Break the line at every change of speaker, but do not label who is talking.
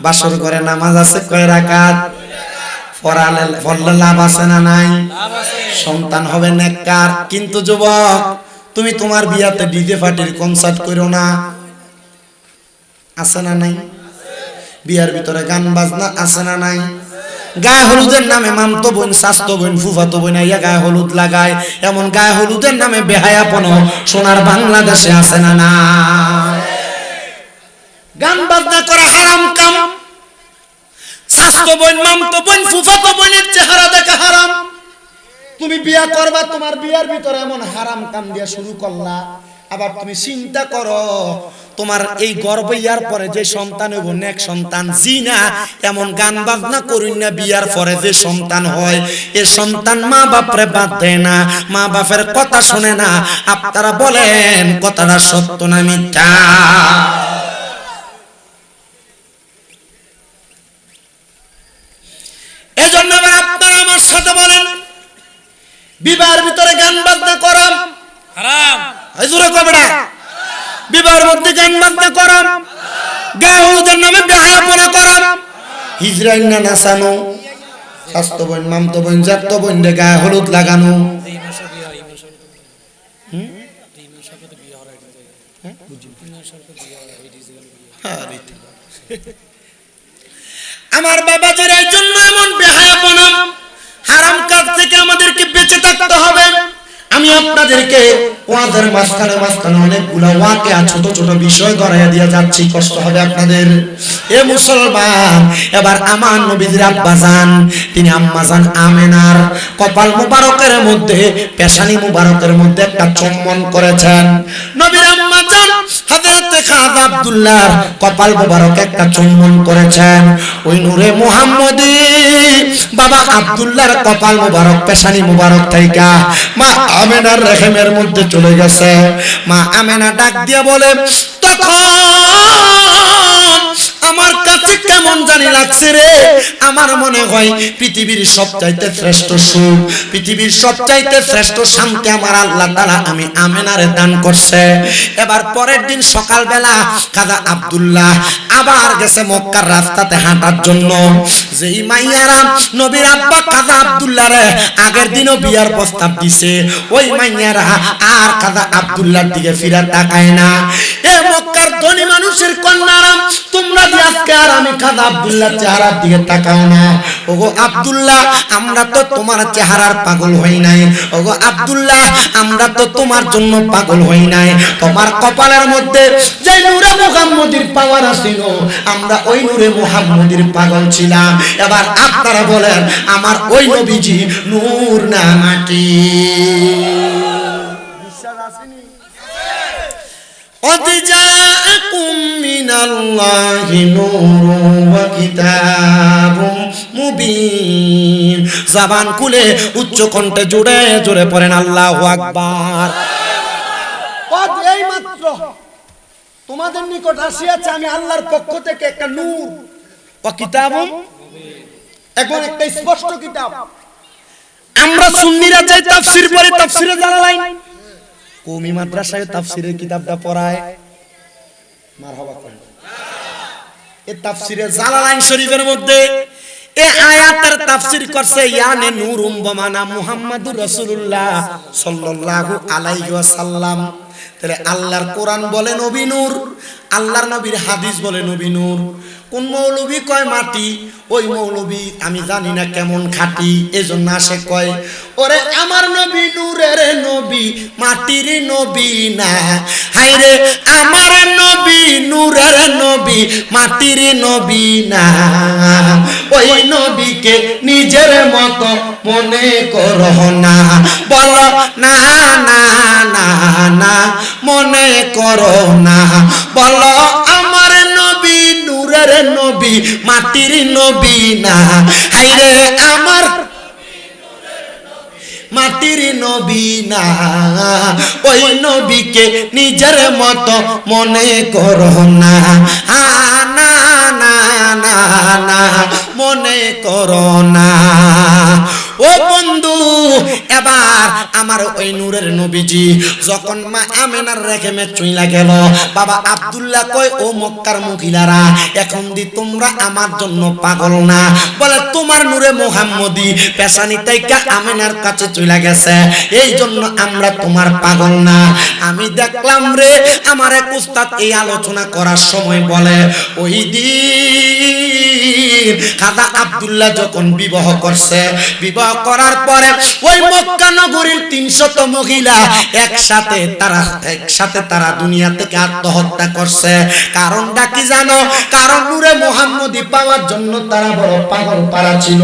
বাসর ঘরে নামাজ আছে কয় রাকাত? পড়লে লাভ আছে না নাই? সন্তান হবে নেককার। কিন্তু যুবক, তুমি তোমার বিয়াতে ডিজে পার্টির কনসার্ট করো না, আছে না নাই? বিয়ার ভিতরে গান বাজনা আছে না নাই? গায়ে হলুদের নামে মামতো বোন, শাস্তো বোন, ফুফাতো বোন আইয়া গায়ে হলুদ লাগায়। এমন গায়ে হলুদের নামে বেহায়াপনা সোনার বাংলাদেশে আছে না না? গান বাজনা করা হারাম কাম। শাস্তো বোন, মামতো বোন, ফুফাতো বোনের চেহারা দেখা হারাম। তুমি বিয়া করবা, তোমার বিয়ার ভিতরে এমন হারাম কাম দিয়া শুরু করলা। আবার তুমি চিন্তা করো, তোমার এই গর্ভ ইয়ার পরে যে সন্তান হইব, নেক সন্তান, জিনা এমন গান বাজনা করুন না, বিয়ার পরে যে সন্তান হয়, এ সন্তান মা বাপরে বাদ দেয় না, মা বাপের কথা শুনে না। আপনারা বলেন কথাটা সত্য না মিথ্যা? এজন্য আপনারা আমার সাথে বলেন, বিবাহের ভিতরে গান বাজনা করা হারাম। জোরে কবেটা, বিবাহের মধ্যে গান বাজনা করা, গায়ে হলুদের নামে বেহায়াপনা করা, হিজরাইন না নাচানো, শাস্তো বোন, মামতো বোন, জাতো বোন রে গায়ে হলুদ লাগানো। আমার বাবাজির এই জন্য এমন বেহায়াপনা হারাম কাজ থেকে আমাদেরকে বেঁচে থাকতে হবে। আমি আপনাদেরকে ওয়াজের মাঝখানে অনেকগুলো ওয়াকিয়া ছোট ছোট বিষয় ধরাইয়া দিয়ে যাচ্ছি, কষ্ট হবে আপনাদের। এ মুসলমান, এবার আমার নবীর আব্বাজান, তিনি আম্মাজান আমেনার কপাল মুবারকের মধ্যে, পেশানি মুবারকের মধ্যে একটা চুম্বন করেছেন। নবীর আম্মাজান হযরত খাজা আব্দুল্লাহর কপাল মুবারকে একটা চুম্বন করেছেন। ওই নূরে মুহাম্মদী বাবা আব্দুল্লাহর কপাল মুবারক, পেশানি মুবারক থেকে মা আমেনার রেহেমের মধ্যে চলে গেছে। মা আমেনা ডাক দিয়ে বলে, তখন আমার কাছে কেমন জানি লাগছে রে, আমার মনে হয় পৃথিবীর সবচাইতে শ্রেষ্ঠ সুখ, পৃথিবীর সবচাইতে শ্রেষ্ঠ শান্তি আমার আল্লাহ তাআলা আমি আমেনারে দান করছে। এবার পরের দিন সকালবেলা খাজা আব্দুল্লাহ আবার গেছে মক্কার রাস্তাতে হাঁটার জন্য। যেই মাইয়ারা নবীর আব্বা খাজা আব্দুল্লাহ রে আগের দিনও বিয়ার প্রস্তাব দিছে, ওই মাইয়ারা আর খাজা আব্দুল্লাহর দিকে ফিরে তাকায় না। এ মক্কার ধনী মানুষের কন্যারা, তোমরা যে আজকে আর আমি খাজা আব্দুল্লাহর চেহারার দিকে তাকাও না। ওগো আব্দুল্লাহ, আমরা তো তোমার চেহারার পাগল হই নাই। ওগো আব্দুল্লাহ, আমরা তো তোমার জন্য পাগল হই নাই। তোমার কপালের মধ্যে যে নূরে মুহাম্মদীর পাওয়ার ছিল, আমরা ওই নূরে মুহাম্মদীর পাগল ছিলাম। এবার আপনারা বলেন, আমার ওই নবীজি নূর না মাটি? বিশ্বাস আসেনি? قد جاءكم من الله نور وكتاب مبين। জবান খুলে উচ্চ কণ্ঠে জোরে জোরে পড়েন আল্লাহু আকবার। কদ এই মাত্র তোমাদের নিকট আসিয়াছে আমি আল্লাহর পক্ষ থেকে একটা নূর ও কিতাবুম মুবিন, এখন একটা স্পষ্ট কিতাব। আমরা সুন্নিরা যাই তাফসীর পড়ে, তাফসীরে জালালাইন কওমি মাদ্রাসায় তাফসীরের কিতাবটা পড়ায়। মারহাবা করেন। এই তাফসীরে জালালাইন শরীফের মধ্যে এই আয়াতের তাফসীর করছে ইয়ানে নূরুম বমানা মুহাম্মাদুর রাসূলুল্লাহ সাল্লাল্লাহু আলাইহি ওয়াসাল্লাম। তাহলে আল্লাহর কোরআন বলে নবী নূর, আল্লাহর নবীর হাদিস বলে নবী নূর। কোন মৌলবী কয় মাটি, ওই মৌলবী আমি জানি না কেমন খাঁটি, এজন্য আসে কয় ওরে আমার নবী নূরের নবী, মাটির নবী না। হায়রে আমার নবী নূরের নবী, মাটির নবী না। ওই নবীকে নিজের মতো মনে করো না, বলো না না না না, মনে করো না, বলো আমার নবী নূরের নবী, মাটির নবী না। হায়রে আমার মাটির নবী না, ওই নবীকে নিজের মতো মনে করো না। না না না না, মনে করো না। ও বন্ধু, এবার আমার ওই নূরের নবীজি যখন মা আমেনার রেখে চইলা গেল, বাবা আব্দুল্লাহ কই ও মক্কার মহিলারা এখন দি তোমরা আমার জন্য পাগল না? বলে তোমার নূরে মুহাম্মদী পেশানি তাইকা আমেনার কাছে চলে গেছে, এই জন্য আমরা তোমার পাগল না। আমি দেখলাম রে আমার এক উস্তাদ এই আলোচনা করার সময় বলে ওই দিন খাজা আব্দুল্লাহ যখন বিবাহ করছে, বিবাহ করার পরে ওই মক্কা নগরীর 300 মহিলা একসাথে তারা দুনিয়া থেকে আত্মহত্যা করছে। কারণটা কি জানো? কারণ নূরে মুহাম্মদী পাওয়ার জন্য তারা বড় পাগল পারা ছিল।